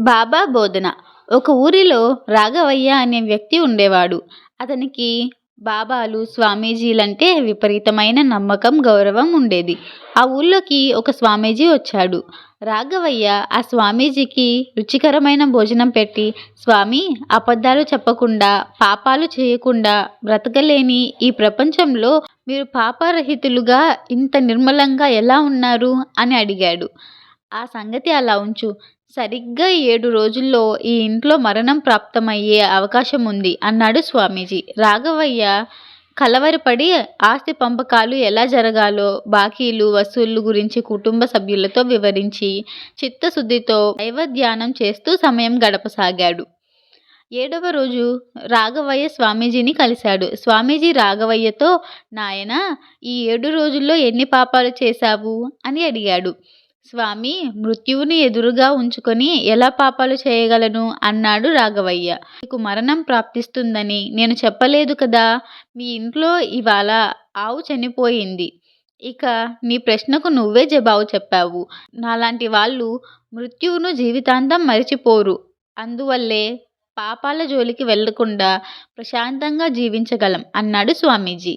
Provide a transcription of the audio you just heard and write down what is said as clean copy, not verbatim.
బాబా బోధన. ఒక ఊరిలో రాఘవయ్య అనే వ్యక్తి ఉండేవాడు. అతనికి బాబాలు, స్వామీజీలంటే విపరీతమైన నమ్మకం, గౌరవం ఉండేది. ఆ ఊళ్ళోకి ఒక స్వామీజీ వచ్చాడు. రాఘవయ్య ఆ స్వామీజీకి రుచికరమైన భోజనం పెట్టి, స్వామీ, అబద్ధాలు చెప్పకుండా, పాపాలు చేయకుండా బ్రతకలేని ఈ ప్రపంచంలో మీరు పాపరహితులుగా ఇంత నిర్మలంగా ఎలా ఉన్నారు అని అడిగాడు. ఆ సంగతి అలా ఉంచు. సరిగ్గా 7 రోజుల్లో ఈ ఇంట్లో మరణం ప్రాప్తమయ్యే అవకాశం ఉంది అన్నాడు స్వామీజీ. రాఘవయ్య కలవరపడి ఆస్తి పంపకాలు ఎలా జరగాలో, బాకీలు, వసూళ్లు గురించి కుటుంబ సభ్యులతో వివరించి, చిత్తశుద్ధితో దైవధ్యానం చేస్తూ సమయం గడపసాగాడు. 7వ రోజు రాఘవయ్య స్వామీజీని కలిశాడు. స్వామీజీ రాఘవయ్యతో, నాయనా, ఈ 7 రోజుల్లో ఎన్ని పాపాలు చేశావు అని అడిగాడు. స్వామీ, మృత్యువుని ఎదురుగా ఉంచుకొని ఎలా పాపాలు చేయగలను అన్నాడు రాఘవయ్య. నీకు మరణం ప్రాప్తిస్తుందని నేను చెప్పలేదు కదా. మీ ఇంట్లో ఇవాళ ఆవు చనిపోయింది. ఇక నీ ప్రశ్నకు నువ్వే జవాబు చెప్పావు. నాలాంటి వాళ్ళు మృత్యువును జీవితాంతం మరిచిపోరు. అందువల్లే పాపాల జోలికి వెళ్లకుండా ప్రశాంతంగా జీవించగలం అన్నాడు స్వామీజీ.